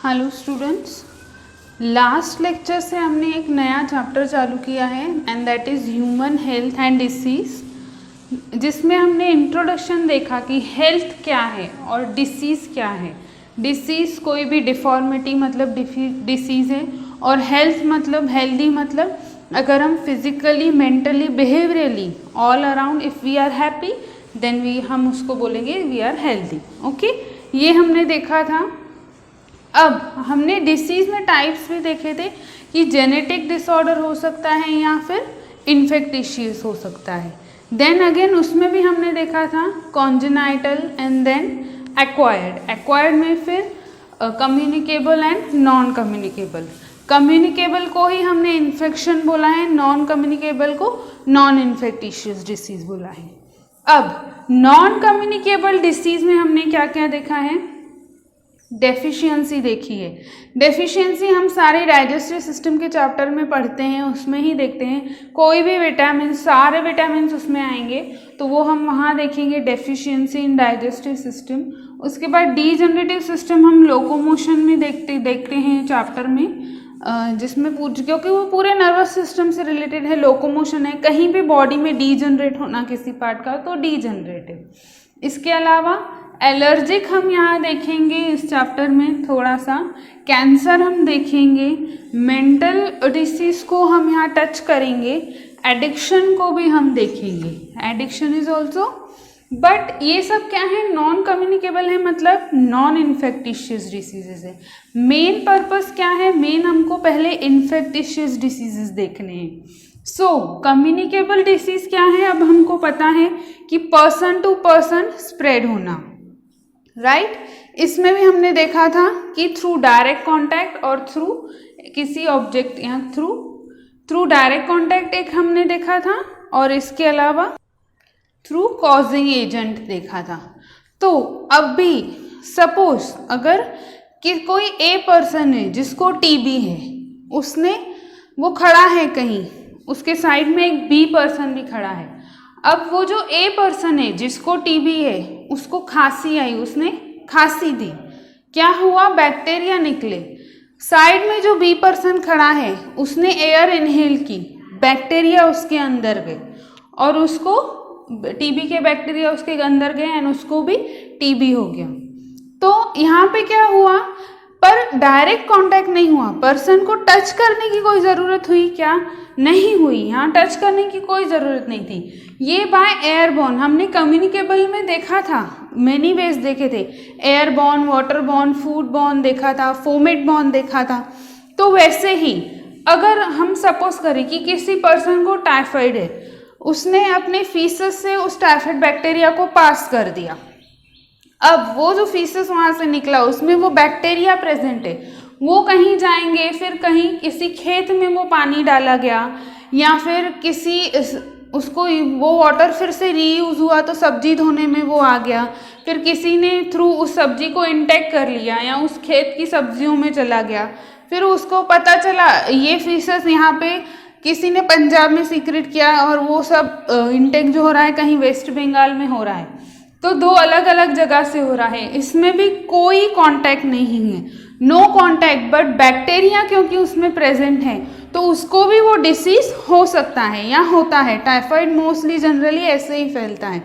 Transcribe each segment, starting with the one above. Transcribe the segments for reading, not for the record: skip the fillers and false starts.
Hello students, last lecture से हमने एक नया चैप्टर चालू किया है and that is human health and disease, जिसमें हमने इंट्रोडक्शन देखा कि हेल्थ क्या है और डिसीज़ क्या है। डिसीज़ कोई भी डिफॉर्मिटी मतलब डिसीज़ है, और हेल्थ मतलब हेल्दी मतलब अगर हम physically, mentally, behaviourally all around if we are happy then हम उसको बोलेंगे वी आर हेल्दी। ओके, ये हमने देखा था। अब हमने डिसीज़ में टाइप्स भी देखे थे कि जेनेटिक डिसऑर्डर हो सकता है या फिर इन्फेक्टिशियस हो सकता है। देन अगेन उसमें भी हमने देखा था congenital and then acquired. Acquired में फिर communicable and non communicable. Communicable को ही हमने इन्फेक्शन बोला है, नॉन कम्युनिकेबल को नॉन इन्फेक्टिशियस डिसीज़ बोला है। अब नॉन कम्युनिकेबल डिसीज़ में हमने क्या क्या देखा है? डेफिशिएंसी देखी है। डेफिशिएंसी हम सारे डाइजेस्टिव सिस्टम के चैप्टर में पढ़ते हैं, उसमें ही देखते हैं। कोई भी विटामिन, सारे विटामिन उसमें आएंगे तो वो हम वहाँ देखेंगे, डेफिशिएंसी इन डाइजेस्टिव सिस्टम। उसके बाद डीजनरेटिव सिस्टम हम लोकोमोशन में देखते हैं चैप्टर में, जिसमें क्योंकि वो पूरे नर्वस सिस्टम से रिलेटेड है, लोकोमोशन है। कहीं भी बॉडी में डीजनरेट होना किसी पार्ट का तो डीजनरेटिव। इसके अलावा एलर्जिक हम यहाँ देखेंगे इस चैप्टर में थोड़ा सा। कैंसर हम देखेंगे, मेंटल डिसीज को हम यहाँ टच करेंगे, एडिक्शन को भी हम देखेंगे। एडिक्शन इज ऑल्सो, बट ये सब क्या है? नॉन कम्युनिकेबल है, मतलब नॉन इन्फेक्टिशियस डिसीजेज है। मेन पर्पस क्या है? मेन हमको पहले इन्फेक्टिशियस डिसीजेज देखने हैं। सो कम्युनिकेबल डिसीज क्या है? अब हमको पता है कि पर्सन टू पर्सन स्प्रेड होना, राइट। इसमें भी हमने देखा था कि थ्रू डायरेक्ट कांटेक्ट और थ्रू किसी ऑब्जेक्ट, यहाँ थ्रू डायरेक्ट कांटेक्ट एक हमने देखा था, और इसके अलावा थ्रू कॉजिंग एजेंट देखा था। तो अब भी सपोज अगर कि कोई ए पर्सन है जिसको टीबी है, वो खड़ा है कहीं, उसके साइड में एक बी पर्सन भी खड़ा है। अब वो जो ए पर्सन है जिसको टीबी है, उसको खांसी आई, उसने खांसी दी, क्या हुआ? बैक्टीरिया निकले। साइड में जो बी पर्सन खड़ा है उसने एयर इनहेल की, बैक्टीरिया उसके अंदर गए और उसको टीबी के बैक्टीरिया उसके अंदर गए एंड उसको भी टीबी हो गया। तो यहाँ पे क्या हुआ? पर डायरेक्ट कांटेक्ट नहीं हुआ। पर्सन को टच करने की कोई ज़रूरत हुई क्या? नहीं हुई। यहाँ टच करने की कोई ज़रूरत नहीं थी। ये बाय एयरबॉर्न हमने कम्युनिकेबल में देखा था, मेनी वेज देखे थे। एयरबॉर्न, वाटरबॉर्न, फूडबॉर्न देखा था, फोमेटबॉर्न देखा था। तो वैसे ही अगर हम सपोज करें कि किसी पर्सन को टाइफाइड है, उसने अपने फीसस से उस टाइफाइड बैक्टीरिया को पास कर दिया। अब वो जो फीसस वहाँ से निकला उसमें वो बैक्टीरिया प्रेजेंट है, वो कहीं जाएंगे, फिर कहीं किसी खेत में वो पानी डाला गया, या फिर उसको वो वाटर फिर से रीयूज़ हुआ तो सब्जी धोने में वो आ गया, फिर किसी ने थ्रू उस सब्जी को इंटेक कर लिया या उस खेत की सब्जियों में चला गया, फिर उसको पता चला ये फीसस यहाँ पे किसी ने पंजाब में सीक्रेट किया और वो सब इंटेक जो हो रहा है कहीं वेस्ट बंगाल में हो रहा है। तो दो अलग अलग जगह से हो रहा है, इसमें भी कोई कांटेक्ट नहीं है, नो कांटेक्ट, बट बैक्टीरिया क्योंकि उसमें प्रेजेंट है तो उसको भी वो डिसीज हो सकता है या होता है। टाइफाइड मोस्टली जनरली ऐसे ही फैलता है।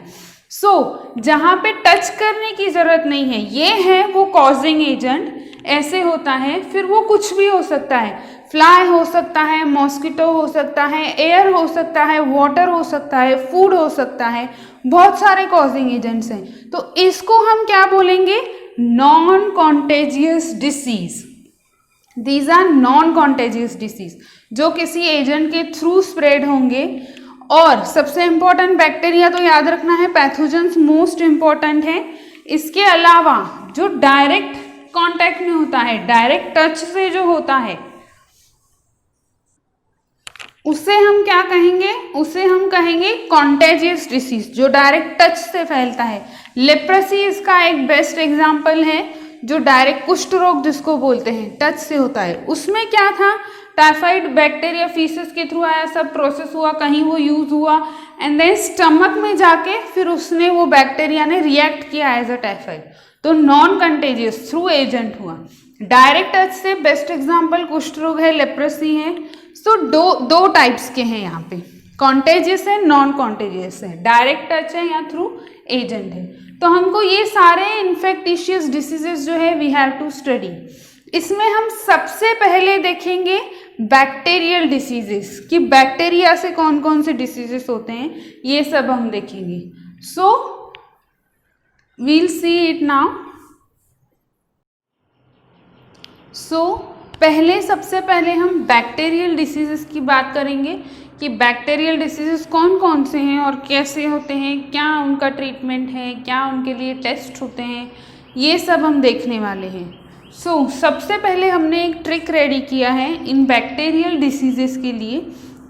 सो जहाँ पे टच करने की जरूरत नहीं है, ये है वो कॉजिंग एजेंट, ऐसे होता है। फिर वो कुछ भी हो सकता है, फ्लाई हो सकता है, मॉस्किटो हो सकता है, एयर हो सकता है, वाटर हो सकता है, फूड हो सकता है, बहुत सारे कॉजिंग एजेंट्स हैं। तो इसको हम क्या बोलेंगे? Non contagious disease. These are non contagious disease जो किसी एजेंट के थ्रू स्प्रेड होंगे। और सबसे इंपॉर्टेंट बैक्टीरिया तो याद रखना है, पैथोजेंस मोस्ट इंपॉर्टेंट है। इसके अलावा जो डायरेक्ट कांटेक्ट में होता है, डायरेक्ट टच से जो होता है, उसे हम क्या कहेंगे? उसे हम कहेंगे कॉन्टेजियस डिसीज, जो डायरेक्ट टच से फैलता है। लेप्रेसी इसका एक बेस्ट एग्जांपल है, जो डायरेक्ट कुष्ठ रोग जिसको बोलते हैं, टच से होता है। उसमें क्या था? टाइफाइड बैक्टीरिया फीसस के थ्रू आया, सब प्रोसेस हुआ, कहीं वो यूज हुआ एंड देन स्टमक में जाके फिर उसने वो बैक्टीरिया ने रिएक्ट किया एज अ टाइफाइड, तो नॉन कंटेजियस थ्रू एजेंट हुआ। डायरेक्ट टच से बेस्ट एग्जाम्पल कुष्ठ रोग है, लेप्रेसी है। सो दो टाइप्स के हैं यहाँ पे, कॉन्टेजियस है, नॉन कॉन्टेजियस है, डायरेक्ट टच है या थ्रू एजेंट है। तो हमको ये सारे इन्फेक्टिशियस डिसीजेस जो है वी हैव टू स्टडी। इसमें हम सबसे पहले देखेंगे बैक्टीरियल डिसीजेस, कि बैक्टीरिया से कौन कौन से डिसीजेस होते हैं, ये सब हम देखेंगे। So we'll see it now. सबसे पहले हम बैक्टीरियल डिसीजेस की बात करेंगे कि बैक्टीरियल डिसीजेस कौन कौन से हैं और कैसे होते हैं, क्या उनका ट्रीटमेंट है, क्या उनके लिए टेस्ट होते हैं, ये सब हम देखने वाले हैं। सबसे पहले हमने एक ट्रिक रेडी किया है इन बैक्टीरियल डिसीजेस के लिए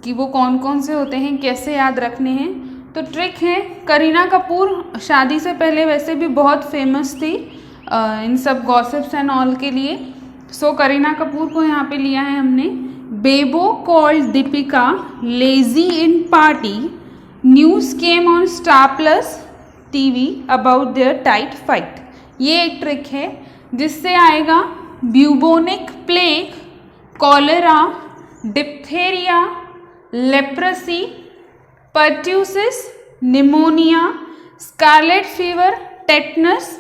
कि वो कौन कौन से होते हैं, कैसे याद रखने हैं। तो ट्रिक है, करीना कपूर शादी से पहले वैसे भी बहुत फेमस थी इन सब गॉसिप्स एंड ऑल के लिए। करीना कपूर को यहाँ पे लिया है हमने। Bebo called Deepika lazy in party, news came on Star Plus TV about their tight fight. ये एक ट्रिक है जिससे आएगा bubonic plague, cholera, diphtheria, leprosy, pertussis, pneumonia, scarlet fever, tetanus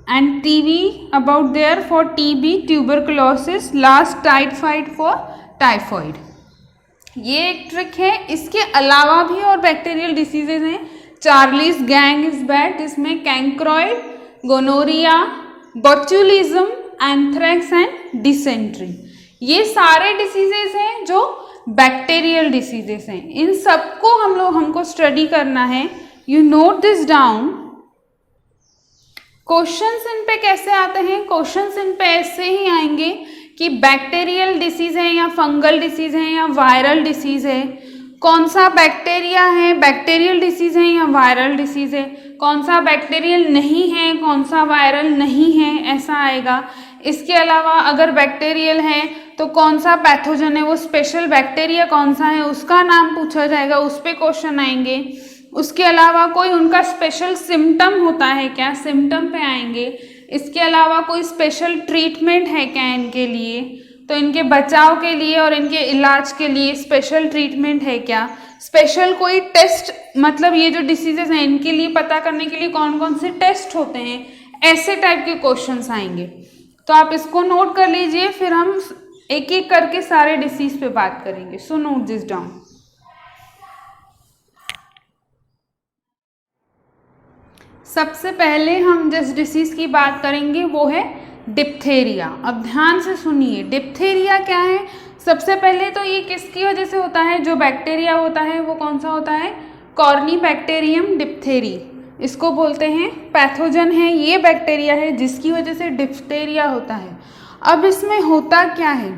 and TB about there for TB, tuberculosis, last typhoid for typhoid। ये एक trick है। इसके अलावा भी और बैक्टीरियल डिसीजेज हैं। चार्लीज गैंग इज बैड, जिसमें कैंक्रोइड, गोनोरिया, बोट्यूलिज्म, एंथ्रेक्स एंड डिसेंट्री, ये सारे डिसीजेज हैं जो बैक्टीरियल डिसीजेज हैं। इन सबको हमको स्टडी करना है। You note this down. Questions in पे कैसे आते हैं? क्वेश्चंस इन पे ऐसे ही आएंगे कि बैक्टीरियल डिसीज है या फंगल डिसीज है या वायरल डिसीज है, कौन सा बैक्टीरिया है, बैक्टीरियल डिसीज है या वायरल डिसीज है, कौन सा बैक्टीरियल नहीं है, कौन सा वायरल नहीं है, ऐसा आएगा। इसके अलावा अगर बैक्टीरियल है तो कौन सा पैथोजन है, वो स्पेशल बैक्टीरिया कौन सा है उसका नाम पूछा जाएगा, उस पर क्वेश्चन आएंगे। उसके अलावा कोई उनका स्पेशल सिम्टम होता है क्या, सिम्टम पे आएंगे। इसके अलावा कोई स्पेशल ट्रीटमेंट है क्या इनके लिए, तो इनके बचाव के लिए और इनके इलाज के लिए स्पेशल ट्रीटमेंट है क्या, स्पेशल कोई टेस्ट, मतलब ये जो डिसीजेज हैं इनके लिए पता करने के लिए कौन कौन से टेस्ट होते हैं, ऐसे टाइप के क्वेश्चंस आएंगे। तो आप इसको नोट कर लीजिए, फिर हम एक एक करके सारे डिसीज पे बात करेंगे। So note this down. सबसे पहले हम जिस डिसीज़ की बात करेंगे वो है डिप्थेरिया। अब ध्यान से सुनिए, डिप्थेरिया क्या है। सबसे पहले तो ये किसकी वजह से होता है, जो बैक्टीरिया होता है वो कौन सा होता है, कॉर्नीबैक्टीरियम डिप्थेरी, इसको बोलते हैं। पैथोजन है, ये बैक्टीरिया है जिसकी वजह से डिप्थेरिया होता है। अब इसमें होता क्या है,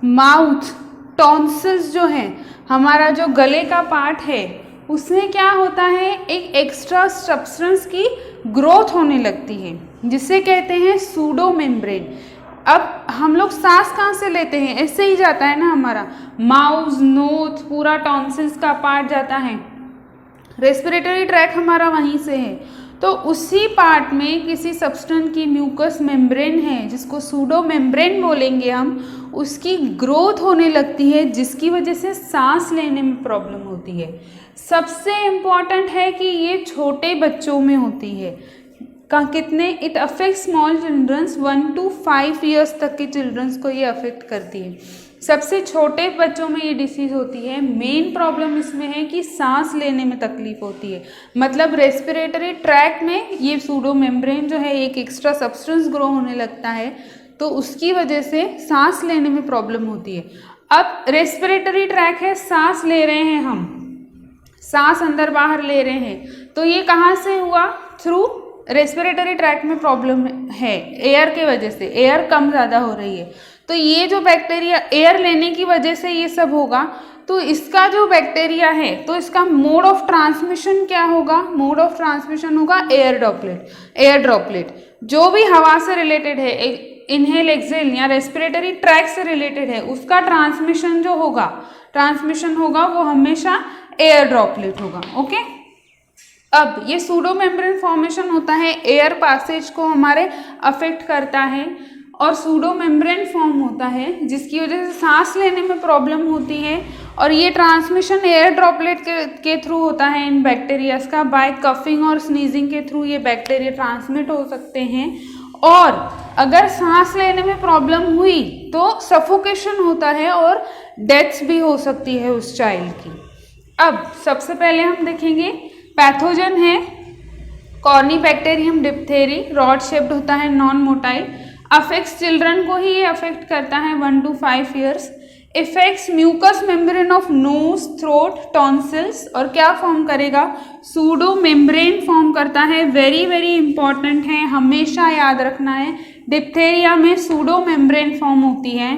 माउथ टॉन्सिल्स जो है, हमारा जो गले का पार्ट है उसमें क्या होता है, एक एक्स्ट्रा सब्सटेंस की ग्रोथ होने लगती है जिसे कहते हैं सूडो मेम्ब्रेन। अब हम लोग सांस कहाँ से लेते हैं, ऐसे ही जाता है ना हमारा, माउथ, नोज, पूरा टॉन्सिल्स का पार्ट जाता है, रेस्पिरेटरी ट्रैक हमारा वहीं से है। तो उसी पार्ट में किसी सब्सटेंस की म्यूकस मेम्ब्रेन है जिसको सूडो मेम्ब्रेन बोलेंगे हम, उसकी ग्रोथ होने लगती है जिसकी वजह से सांस लेने में प्रॉब्लम होती है। सबसे इम्पॉर्टेंट है कि ये छोटे बच्चों में होती है। कितने, it affect small childrens, 1 to 5 years तक के चिल्ड्रंस को ये अफेक्ट करती है। सबसे छोटे बच्चों में ये डिसीज़ होती है। मेन प्रॉब्लम इसमें है कि सांस लेने में तकलीफ होती है, मतलब रेस्पिरेटरी ट्रैक में ये सूडो मेम्ब्रेन जो है एक एक्स्ट्रा सब्सटेंस ग्रो होने लगता है, तो उसकी वजह से सांस लेने में प्रॉब्लम होती है। अब रेस्पिरेटरी ट्रैक है, सांस ले रहे हैं हम, सांस अंदर बाहर ले रहे हैं, तो ये कहाँ से हुआ, थ्रू रेस्पिरेटरी ट्रैक में प्रॉब्लम है, एयर के वजह से, एयर कम ज़्यादा हो रही है। तो ये जो बैक्टीरिया एयर लेने की वजह से ये सब होगा। तो इसका जो बैक्टीरिया है तो इसका मोड ऑफ ट्रांसमिशन क्या होगा, मोड ऑफ ट्रांसमिशन होगा एयर ड्रॉपलेट। एयर ड्रॉपलेट जो भी हवा से रिलेटेड है, इनहेल एक्सेल या रेस्पिरेटरी ट्रैक से रिलेटेड है, उसका ट्रांसमिशन होगा वो हमेशा एयर ड्रॉपलेट होगा। ओके, अब ये सूडो मेम्ब्रेन फॉर्मेशन होता है, एयर पासेज को हमारे अफेक्ट करता है और सूडो मेम्ब्रेन फॉर्म होता है, जिसकी वजह से सांस लेने में प्रॉब्लम होती है, और ये ट्रांसमिशन एयर ड्रॉपलेट के थ्रू होता है इन बैक्टीरियाज का। बाय कफिंग और स्नीजिंग के थ्रू ये बैक्टीरिया ट्रांसमिट हो सकते हैं, और अगर सांस लेने में प्रॉब्लम हुई तो सफोकेशन होता है और डेथ्स भी हो सकती है उस चाइल्ड की। अब सबसे पहले हम देखेंगे पैथोजन है कॉर्नीबैक्टीरियम डिप्थेरी, रॉड शेप्ड होता है, नॉन मोटाइल, अफेक्ट्स चिल्ड्रन को ही ये अफेक्ट करता है 1 to 5 years, effects mucous membrane of nose, throat, tonsils, और क्या फॉर्म करेगा, सूडो मेम्ब्रेन फॉर्म करता है। वेरी वेरी इंपॉर्टेंट है, हमेशा याद रखना है। डिप्थेरिया में सूडो मेम्ब्रेन फॉर्म होती है,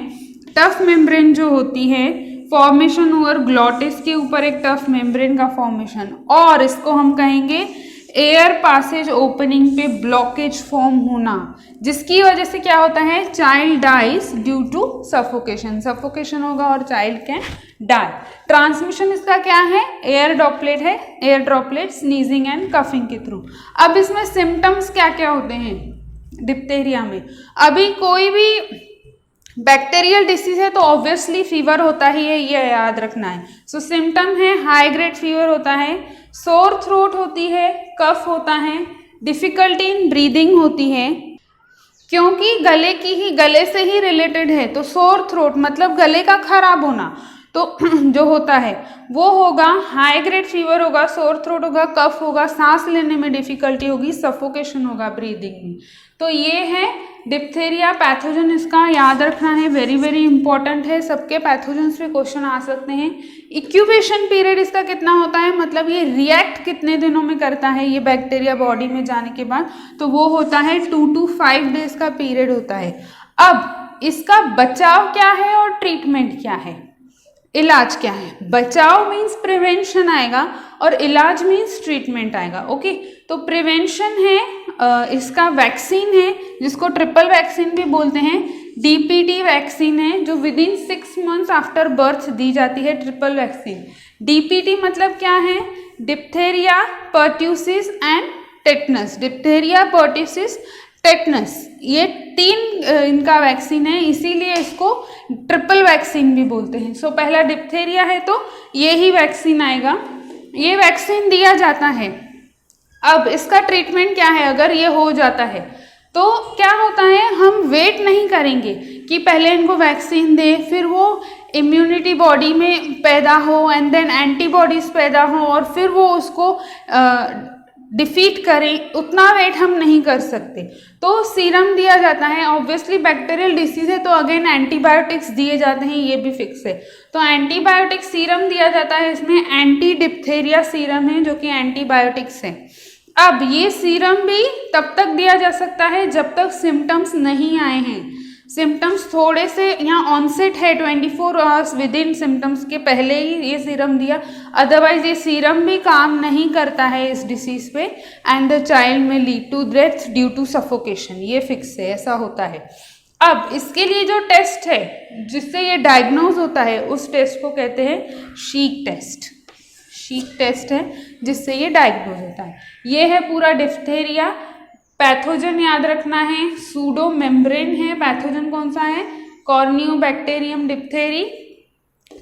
टफ मेम्ब्रेन जो होती है, फॉर्मेशन ओवर ग्लॉटिस के ऊपर एक टफ मेम्ब्रेन का फॉर्मेशन, और इसको हम कहेंगे एयर पासेज ओपनिंग पे ब्लॉकेज फॉर्म होना, जिसकी वजह से क्या होता है, child dies due to suffocation, suffocation होगा और चाइल्ड कैन डाई। ट्रांसमिशन इसका क्या है, एयर ड्रॉपलेट है, air droplet sneezing and coughing के थ्रू। अब इसमें सिम्टम्स क्या क्या होते हैं डिप्थेरिया में, अभी कोई भी बैक्टीरियल डिसीज है तो ऑब्वियसली फीवर होता ही है, ये याद रखना है। सो सिम्टम है हाई ग्रेड फीवर होता है, सोर थ्रोट होती है, कफ होता है, डिफिकल्टी इन ब्रीदिंग होती है, क्योंकि गले से ही रिलेटेड है, तो सोर थ्रोट मतलब गले का खराब होना, तो जो होता है वो होगा, हाई ग्रेड फीवर होगा, सोर थ्रोट होगा, कफ होगा, सांस लेने में डिफिकल्टी होगी, सफोकेशन होगा ब्रीदिंग में। तो ये है डिप्थेरिया पैथोजन, इसका याद रखना है, वेरी वेरी इंपॉर्टेंट है, सबके पैथोजन्स पे क्वेश्चन आ सकते हैं। इंक्यूबेशन पीरियड इसका कितना होता है, मतलब ये रिएक्ट कितने दिनों में करता है ये बैक्टीरिया बॉडी में जाने के बाद, तो वो होता है 2 to 5 डेज का पीरियड होता है। अब इसका बचाव क्या है और ट्रीटमेंट क्या है, इलाज क्या है। बचाव मीन्स प्रिवेंशन आएगा और इलाज मीन्स ट्रीटमेंट आएगा। ओके, तो प्रिवेंशन है, इसका वैक्सीन है जिसको ट्रिपल वैक्सीन भी बोलते हैं, डीपीटी वैक्सीन है जो within 6 months after birth दी जाती है, ट्रिपल वैक्सीन। डीपीटी मतलब क्या है, diphtheria, pertussis and tetanus, diphtheria, pertussis, tetanus, ये 3 इनका वैक्सीन है, इसीलिए इसको ट्रिपल वैक्सीन भी बोलते हैं। सो पहला डिप्थेरिया है तो ये ही वैक्सीन आएगा, ये वैक्सीन दिया जाता है। अब इसका ट्रीटमेंट क्या है, अगर ये हो जाता है तो क्या होता है, हम वेट नहीं करेंगे कि पहले इनको वैक्सीन दे, फिर वो इम्यूनिटी बॉडी में पैदा हो एंड देन एंटीबॉडीज पैदा हो और फिर वो उसको डिफीट करें, उतना वेट हम नहीं कर सकते। तो सीरम दिया जाता है, ऑब्वियसली बैक्टीरियल डिसीज है तो अगेन एंटीबायोटिक्स दिए जाते हैं, ये भी फिक्स है। तो एंटीबायोटिक सीरम दिया जाता है, इसमें एंटी डिप्थेरिया सीरम है जो कि एंटीबायोटिक्स है। अब ये सीरम भी तब तक दिया जा सकता है जब तक सिम्टम्स नहीं आए हैं, सिम्टम्स थोड़े से यहाँ ऑनसेट है 24 आवर्स विद इन सिम्टम्स के पहले ही ये सीरम दिया, अदरवाइज ये सीरम भी काम नहीं करता है इस डिसीज पे एंड द चाइल्ड में lead to death due to suffocation, ये फिक्स है, ऐसा होता है। अब इसके लिए जो टेस्ट है जिससे ये डायग्नोज होता है उस टेस्ट को कहते हैं शीक टेस्ट, शीक टेस्ट है जिससे ये डायग्नोज होता है। ये है पूरा डिप्थेरिया। पैथोजन याद रखना है, सूडो मेम्ब्रेन है, पैथोजन कौन सा है, कॉर्नियोबैक्टीरियम डिप्थेरी,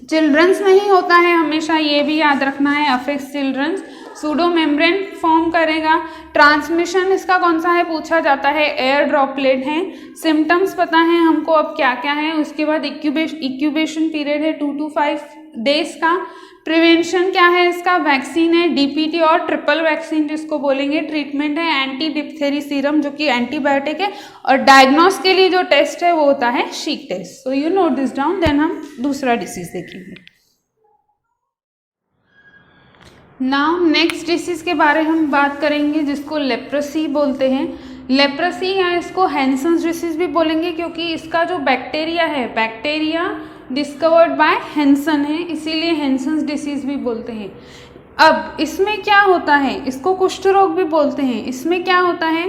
चिल्ड्रंस में ही होता है हमेशा, ये भी याद रखना है, affects childrens, pseudo membrane form करेगा। ट्रांसमिशन इसका कौन सा है पूछा जाता है, एयर ड्रॉपलेट है। सिम्टम्स पता है हमको अब क्या क्या है, उसके बाद इंक्यूबेशन पीरियड है 2 to 5 डेज का। प्रिवेंशन क्या है इसका, वैक्सीन है, डीपीटी और ट्रिपल वैक्सीन जिसको बोलेंगे। ट्रीटमेंट है एंटी डिप्थेरी सीरम जो कि एंटीबायोटिक है, और डायग्नोस के लिए जो टेस्ट है वो होता है Schick test. So you note this down, then हम दूसरा डिसीज देखेंगे। नाउ नेक्स्ट डिसीज के बारे हम बात करेंगे जिसको लेप्रोसी बोलते हैं। लेप्रोसी या इसको हैंसन्स डिसीज भी बोलेंगे क्योंकि इसका जो बैक्टीरिया है, बैक्टीरिया डिस्कवर्ड बाय हैंसन है, इसीलिए हैंसन्स डिसीज भी बोलते हैं। अब इसमें क्या होता है, इसको कुष्ठ रोग भी बोलते हैं। इसमें क्या होता है,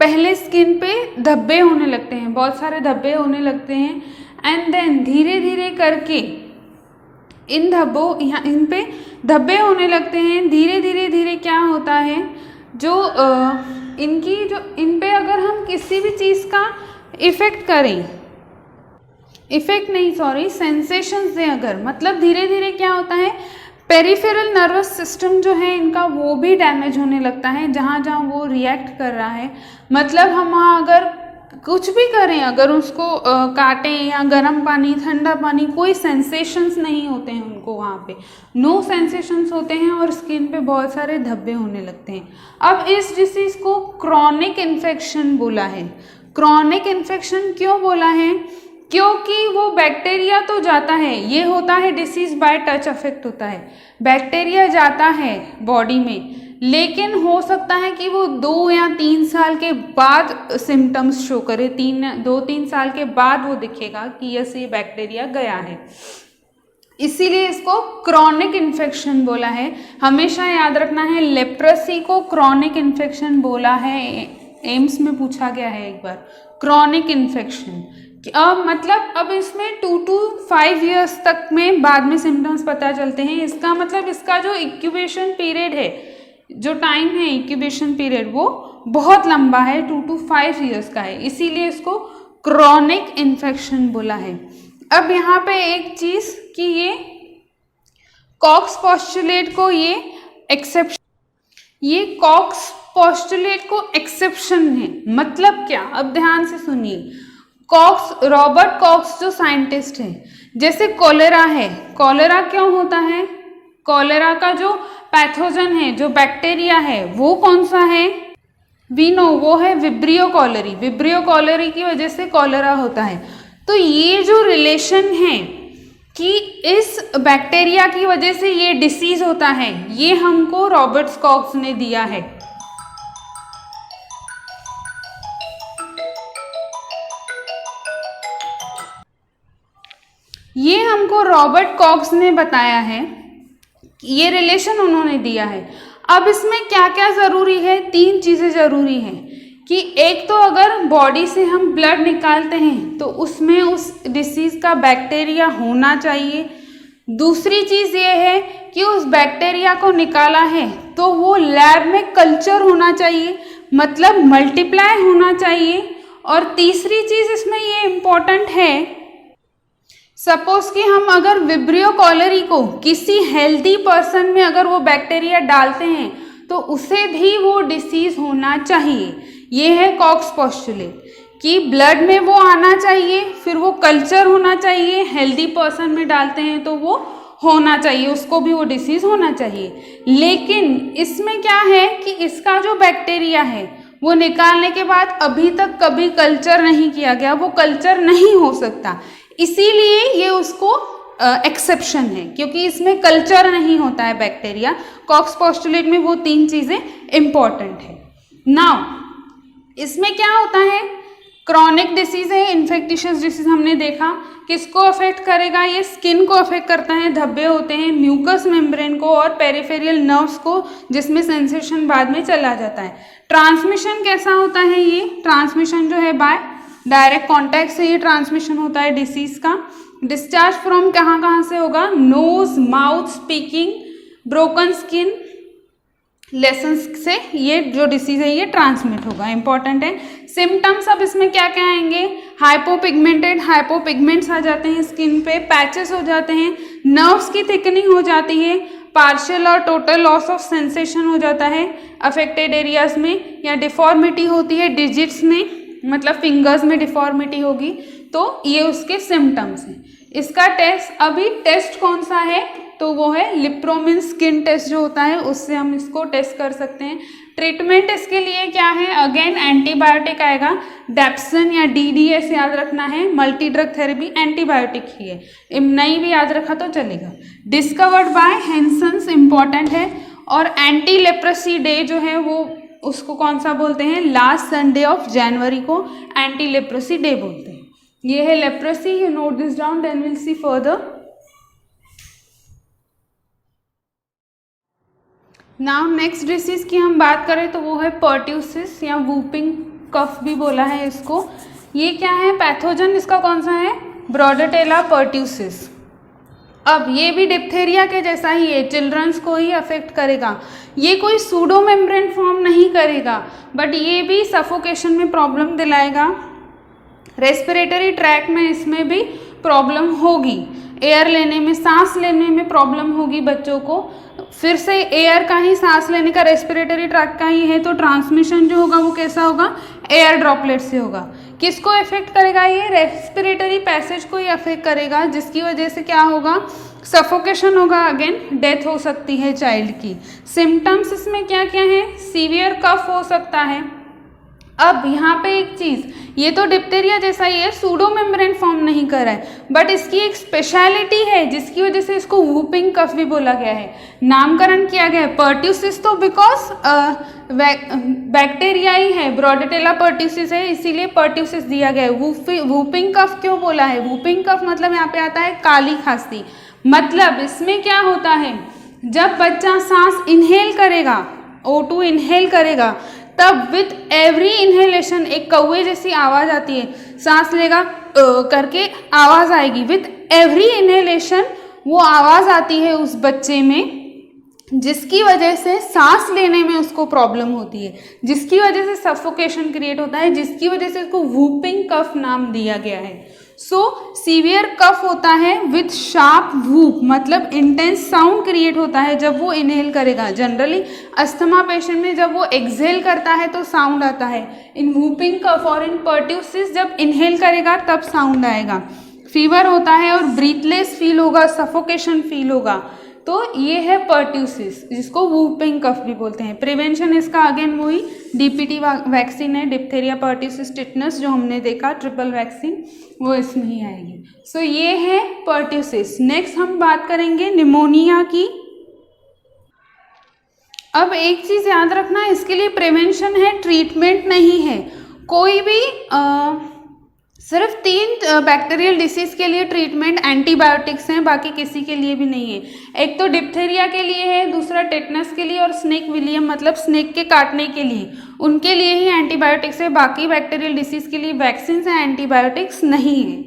पहले स्किन पे धब्बे होने लगते हैं, बहुत सारे धब्बे होने लगते हैं एंड देन धीरे धीरे करके इन पे धब्बे होने लगते हैं। धीरे धीरे क्या होता है, जो इन पे अगर हम किसी भी चीज़ का इफेक्ट करें, इफेक्ट नहीं सॉरी सेंसेशंस दें अगर, मतलब धीरे धीरे क्या होता है पेरिफेरल नर्वस सिस्टम जो है इनका वो भी डैमेज होने लगता है जहाँ जहाँ वो रिएक्ट कर रहा है। मतलब हम वहाँ अगर कुछ भी करें, अगर उसको काटें या गर्म पानी ठंडा पानी, कोई सेंसेशंस नहीं होते हैं उनको, वहाँ पे नो सेंसेशंस होते हैं और स्किन पे बहुत सारे धब्बे होने लगते हैं। अब इस डिसीज़ को क्रॉनिक इन्फेक्शन बोला है। क्रॉनिक इन्फेक्शन क्यों बोला है? क्योंकि वो बैक्टीरिया तो जाता है, ये होता है डिसीज बाय टच अफेक्ट होता है, बैक्टीरिया जाता है बॉडी में, लेकिन हो सकता है कि वो 2 या 3 साल के बाद सिम्टम्स शो करे, 2-3 साल के बाद वो दिखेगा कि यस ये बैक्टीरिया गया है, इसीलिए इसको क्रॉनिक इन्फेक्शन बोला है। हमेशा याद रखना है लेप्रेसी को क्रॉनिक इन्फेक्शन बोला है, एम्स में पूछा गया है एक बार, क्रॉनिक इन्फेक्शन। अब मतलब अब इसमें 2 to 5 इयर्स तक में बाद में सिम्टम्स पता चलते हैं। इसका मतलब इसका जो इंक्यूबेशन पीरियड है, जो टाइम है इंक्यूबेशन पीरियड, वो बहुत लंबा है, 2 to 5 इयर्स का है, इसीलिए इसको क्रॉनिक इन्फेक्शन बोला है। अब यहाँ पे एक चीज़ कि ये कॉक्स पोस्टुलेट को ये एक्सेप्शन, ये कॉक्स पोस्टुलेट को एक्सेप्शन है। मतलब क्या, अब ध्यान से सुनिए। कॉक्स, रॉबर्ट कॉक्स जो साइंटिस्ट हैं, जैसे कॉलेरा है, कॉलेरा क्यों होता है? कॉलेरा का जो पैथोजन है, जो बैक्टीरिया है, वो कौन सा है? वी नो, वो है विब्रियो कॉलेरी। विब्रियो कॉलेरी की वजह से कॉलेरा होता है। तो ये जो रिलेशन है कि इस बैक्टीरिया की वजह से ये डिसीज होता है, ये हमको रॉबर्ट कॉक्स ने दिया है। ये हमको रॉबर्ट कॉक्स ने बताया है, ये रिलेशन उन्होंने दिया है। अब इसमें क्या क्या ज़रूरी है? 3 चीज़ें ज़रूरी हैं कि एक तो अगर बॉडी से हम ब्लड निकालते हैं तो उसमें उस डिसीज़ का बैक्टीरिया होना चाहिए। दूसरी चीज़ ये है कि उस बैक्टीरिया को निकाला है तो वो लैब में कल्चर होना चाहिए, मतलब मल्टीप्लाई होना चाहिए। और तीसरी चीज़ इसमें ये इम्पोर्टेंट है, सपोज कि हम अगर विब्रियो कॉलेरी को किसी हेल्दी पर्सन में अगर वो बैक्टीरिया डालते हैं तो उसे भी वो डिसीज होना चाहिए। ये है कॉक्स पोस्टुलेट कि ब्लड में वो आना चाहिए, फिर वो कल्चर होना चाहिए, हेल्दी पर्सन में डालते हैं तो वो होना चाहिए, उसको भी वो डिसीज होना चाहिए। लेकिन इसमें क्या है कि इसका जो बैक्टीरिया है वो निकालने के बाद अभी तक कभी कल्चर नहीं किया गया, वो कल्चर नहीं हो सकता, इसीलिए ये उसको एक्सेप्शन है, क्योंकि इसमें कल्चर नहीं होता है बैक्टीरिया। कॉक्स पोस्टुलेट में वो 3 चीज़ें इंपॉर्टेंट है। नाउ इसमें क्या होता है, क्रॉनिक डिसीज है, इन्फेक्टिशियस डिसीज हमने देखा, किसको अफेक्ट करेगा? ये स्किन को अफेक्ट करता है, धब्बे होते हैं, म्यूकस मेम्ब्रेन को और पेरिफेरियल नर्व्स को, जिसमें सेंसेशन बाद में चला जाता है। ट्रांसमिशन कैसा होता है? ये ट्रांसमिशन जो है बाय डायरेक्ट कॉन्टैक्ट से ये ट्रांसमिशन होता है डिसीज का। डिस्चार्ज फ्रॉम कहाँ कहाँ से होगा? Nose, mouth, speaking, broken skin, lesions से ये जो डिसीज है ये ट्रांसमिट होगा, इंपॉर्टेंट है। सिम्टम्स अब इसमें क्या क्या आएंगे? हाइपोपिगमेंटेड, हाइपोपिगमेंट्स आ जाते हैं स्किन पे, पैचेस हो जाते हैं, नर्व्स की थिकनिंग हो जाती है, पार्शियल और टोटल लॉस ऑफ सेंसेशन हो जाता है अफेक्टेड एरियाज में, या डिफॉर्मिटी होती है डिजिट्स में, मतलब फिंगर्स में डिफॉर्मिटी होगी, तो ये उसके सिम्टम्स हैं। इसका टेस्ट, अभी टेस्ट कौन सा है? तो वो है लिप्रोमिन स्किन टेस्ट जो होता है, उससे हम इसको टेस्ट कर सकते हैं। ट्रीटमेंट इसके लिए क्या है? अगेन एंटीबायोटिक आएगा, डेप्सन या DDS याद रखना है, मल्टी ड्रग थेरेपी एंटीबायोटिक ही है, नहीं भी याद रखा तो चलेगा। डिस्कवर्ड बाय हेंसन्स, इंपॉर्टेंट है। और एंटी लेप्रेसी डे जो है वो उसको कौन सा बोलते हैं? लास्ट संडे ऑफ जनवरी को एंटी लेप्रेसी डे बोलते हैं। ये है leprosy, you note this down, then will see further. Now next disease की हम बात करें तो वो है पर्ट्यूसिस या वूपिंग कफ भी बोला है इसको। ये क्या है? पैथोजन इसका कौन सा है? ब्रोडेटेला पर्ट्यूसिस। अब ये भी डिप्थेरिया के जैसा ही है, चिल्ड्रंस को ही अफेक्ट करेगा। ये कोई सूडो मेम्ब्रेन फॉर्म नहीं करेगा, बट ये भी सफोकेशन में प्रॉब्लम दिलाएगा। रेस्पिरेटरी ट्रैक में इसमें भी प्रॉब्लम होगी, एयर लेने में, सांस लेने में प्रॉब्लम होगी बच्चों को। फिर से एयर का ही, सांस लेने का रेस्पिरेटरी ट्रैक का ही है, तो ट्रांसमिशन जो होगा वो कैसा होगा, एयर ड्रॉपलेट से होगा। किसको इफेक्ट करेगा, ये रेस्पिरेटरी पैसेज को ही अफेक्ट करेगा, जिसकी वजह से क्या होगा, सफोकेशन होगा, अगेन डेथ हो सकती है चाइल्ड की। सिम्टम्स इसमें क्या क्या है, सीवियर कफ हो सकता है। अब यहाँ पे एक चीज़, ये तो डिप्थेरिया जैसा ही है, सूडो मेम्ब्रेन फॉर्म नहीं कर रहा है, बट इसकी एक स्पेशलिटी है जिसकी वजह से इसको वूपिंग कफ भी बोला गया है, नामकरण किया गया है। पर्ट्यूसिस तो बिकॉज बैक्टीरिया ही है, ब्रोडेटेला पर्ट्यूसिस है, इसीलिए पर्ट्यूसिस दिया गया है। वूपिंग कफ क्यों बोला है, वूपिंग कफ मतलब यहाँ पे आता है काली खांसी। मतलब इसमें क्या होता है, जब बच्चा सांस इनहेल करेगा, O2 इनहेल करेगा, तब विथ एवरी इनहेलेशन एक कौवे जैसी आवाज आती है, सांस लेगा करके आवाज आएगी, विथ एवरी इनहेलेशन वो आवाज आती है उस बच्चे में, जिसकी वजह से सांस लेने में उसको प्रॉब्लम होती है, जिसकी वजह से सफोकेशन क्रिएट होता है, जिसकी वजह से उसको वूपिंग कफ नाम दिया गया है। सो सीवियर कफ होता है विथ शार्प वूप, मतलब इंटेंस साउंड क्रिएट होता है जब वो इनहेल करेगा। जनरली अस्थमा पेशेंट में जब वो एक्सहेल करता है तो साउंड आता है, इन वूपिंग कफ और इन पर्ट्यूसिस जब इनहेल करेगा तब साउंड आएगा। फीवर होता है और ब्रीथलेस फील होगा, सफोकेशन फील होगा, तो ये है पर्ट्यूसिस, जिसको वूपिंग कफ भी बोलते हैं। प्रिवेंशन इसका अगेन वही डीपीटी वैक्सीन है, डिप्थेरिया पर्ट्यूसिस टिटनस जो हमने देखा, ट्रिपल वैक्सीन, वो इसमें ही आएगी। सो ये है पर्ट्यूसिस। नेक्स्ट हम बात करेंगे निमोनिया की। अब एक चीज़ याद रखना, इसके लिए प्रिवेंशन है, ट्रीटमेंट नहीं है। कोई भी सिर्फ 3 बैक्टीरियल डिसीज के लिए ट्रीटमेंट एंटीबायोटिक्स हैं, बाकी किसी के लिए भी नहीं है। एक तो डिप्थेरिया के लिए है, दूसरा टेटनस के लिए, और स्नेक विलियम मतलब स्नेक के काटने के लिए, उनके लिए ही एंटीबायोटिक्स है। बाकी बैक्टीरियल डिसीज के लिए वैक्सीन हैं, एंटीबायोटिक्स नहीं है।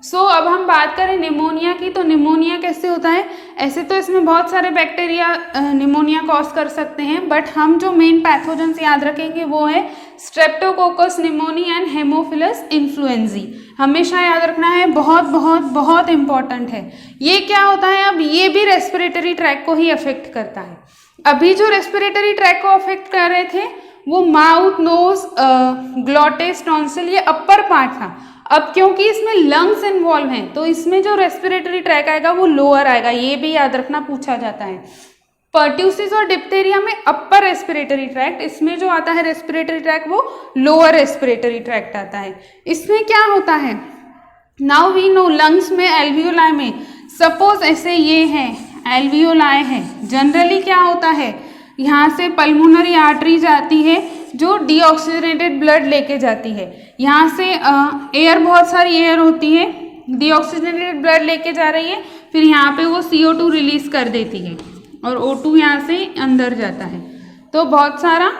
सो अब हम बात करें निमोनिया की, तो निमोनिया कैसे होता है, ऐसे तो इसमें बहुत सारे बैक्टीरिया निमोनिया कॉज कर सकते हैं, बट हम जो मेन पैथोजेंस याद रखेंगे वो है Streptococcus pneumoniae and Haemophilus influenzae. हमेशा याद रखना है, बहुत बहुत बहुत इंपॉर्टेंट है। ये क्या होता है, अब ये भी रेस्पिरेटरी ट्रैक को ही अफेक्ट करता है। अभी जो रेस्पिरेटरी ट्रैक को अफेक्ट कर रहे थे वो माउथ, नोज, ग्लॉटिस, टॉन्सिल, ये अपर पार्ट था। अब क्योंकि इसमें लंग्स इन्वॉल्व हैं तो इसमें जो रेस्पिरेटरी ट्रैक आएगा वो लोअर आएगा, ये भी याद रखना, पूछा जाता है। पर्ट्यूसिस और डिप्थेरिया में अपर रेस्पिरेटरी ट्रैक्ट, इसमें जो आता है रेस्पिरेटरी ट्रैक वो लोअर रेस्पिरेटरी ट्रैक्ट आता है। इसमें क्या होता है, नाउ वी नो लंग्स में, एल्वियोलाई में, सपोज ऐसे ये है एल्वियोलाई है, जनरली क्या होता है, यहाँ से पल्मोनरी आर्टरी जाती है जो डीऑक्सीजनेटेड ब्लड लेके जाती है। यहाँ से एयर, बहुत सारी एयर होती है, डीऑक्सीजनेटेड ब्लड लेके जा रही है, फिर यहाँ पे वो CO2 रिलीज कर देती है और O2 यहाँ से अंदर जाता है, तो बहुत सारा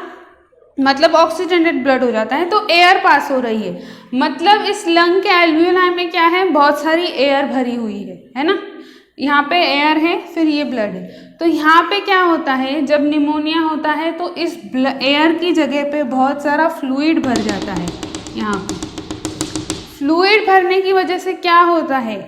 मतलब ऑक्सीजनेटेड ब्लड हो जाता है, तो एयर पास हो रही है। मतलब इस लंग के एल्वियोलाई में क्या है, बहुत सारी एयर भरी हुई है ना, यहाँ पे एयर है, फिर ये ब्लड है। तो यहाँ पे क्या होता है, जब निमोनिया होता है तो इस एयर की जगह पे बहुत सारा फ्लूइड भर जाता है। यहाँ पे फ्लूइड भरने की वजह से क्या होता है,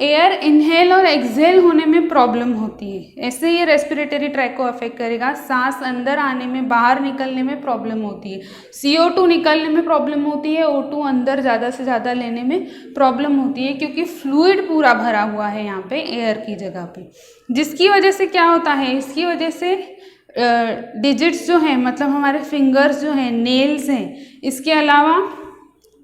एयर इनहेल और एक्सहेल होने में प्रॉब्लम होती है। ऐसे ये रेस्पिरेटरी ट्रैक को अफेक्ट करेगा, सांस अंदर आने में, बाहर निकलने में प्रॉब्लम होती है, CO2 निकलने में प्रॉब्लम होती है, O2 अंदर ज़्यादा से ज़्यादा लेने में प्रॉब्लम होती है, क्योंकि फ्लूइड पूरा भरा हुआ है यहाँ पे एयर की जगह पे। जिसकी वजह से क्या होता है, इसकी वजह से डिजिट्स जो हैं, मतलब हमारे फिंगर्स जो हैं, नेल्स हैं, इसके अलावा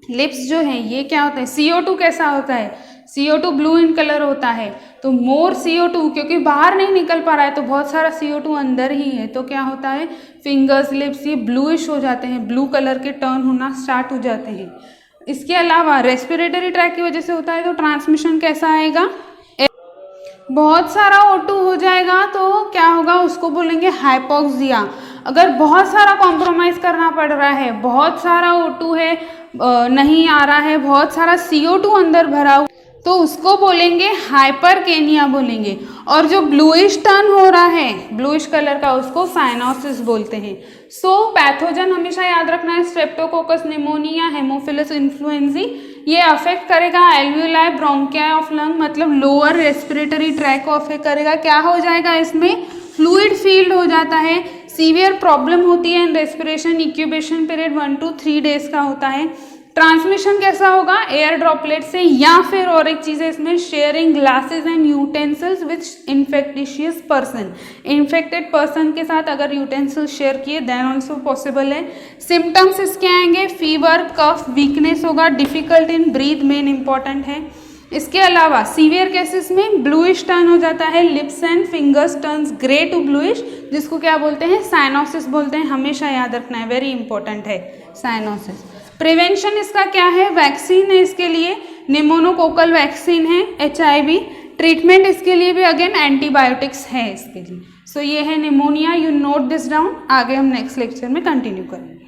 लिप्स जो हैं, ये क्या होता है, CO2 कैसा होता है, CO2 ब्लू इन कलर होता है। तो मोर CO2, क्योंकि बाहर नहीं निकल पा रहा है तो बहुत सारा CO2 अंदर ही है, तो क्या होता है, फिंगर्स, लिप्स ये ब्लूइश हो जाते हैं, ब्लू कलर के टर्न होना स्टार्ट हो जाते हैं। इसके अलावा रेस्पिरेटरी ट्रैक की वजह से होता है, तो ट्रांसमिशन कैसा आएगा, बहुत सारा O2 हो जाएगा, तो क्या होगा, उसको बोलेंगे हाइपोक्सिया। अगर बहुत सारा कॉम्प्रोमाइज़ करना पड़ रहा है, बहुत सारा O2 है, नहीं आ रहा है, बहुत सारा CO2 अंदर भरा हुआ, तो उसको बोलेंगे हाइपरकेनिया बोलेंगे। और जो ब्लूइश टर्न हो रहा है, ब्लूइश कलर का, उसको साइनोसिस बोलते हैं। सो पैथोजन हमेशा याद रखना है, स्ट्रेप्टोकोकस निमोनिया, हेमोफिलस इन्फ्लुएंजी, ये अफेक्ट करेगा एल्वियोलाई ब्रोंकियाई ऑफ लंग, मतलब लोअर रेस्पिरेटरी ट्रैक को अफेक्ट करेगा। क्या हो जाएगा इसमें, फ्लूइड फील्ड हो जाता है, सीवियर प्रॉब्लम होती है in respiration, incubation period 1 to 3 days का होता है। ट्रांसमिशन कैसा होगा, एयर ड्रॉपलेट से, या फिर और एक चीज़ है इसमें, sharing glasses and utensils with infectious person, infected person के साथ अगर यूटेंसिल्स शेयर किए देन ऑल्सो पॉसिबल है। सिम्टम्स इसके आएंगे, फीवर, कफ, वीकनेस होगा, difficult in breathe main important है। इसके अलावा सीवियर केसेस में ब्लूइश टर्न हो जाता है, lips and fingers turns grey to bluish, जिसको क्या बोलते हैं, साइनोसिस बोलते हैं, हमेशा याद रखना है, वेरी इंपॉर्टेंट है साइनोसिस। प्रिवेंशन इसका क्या है, वैक्सीन है इसके लिए, निमोनोकोकल वैक्सीन है, HIV। ट्रीटमेंट इसके लिए भी अगेन एंटीबायोटिक्स है इसके लिए। सो ये है pneumonia, you note this down. आगे हम नेक्स्ट लेक्चर में कंटिन्यू करेंगे।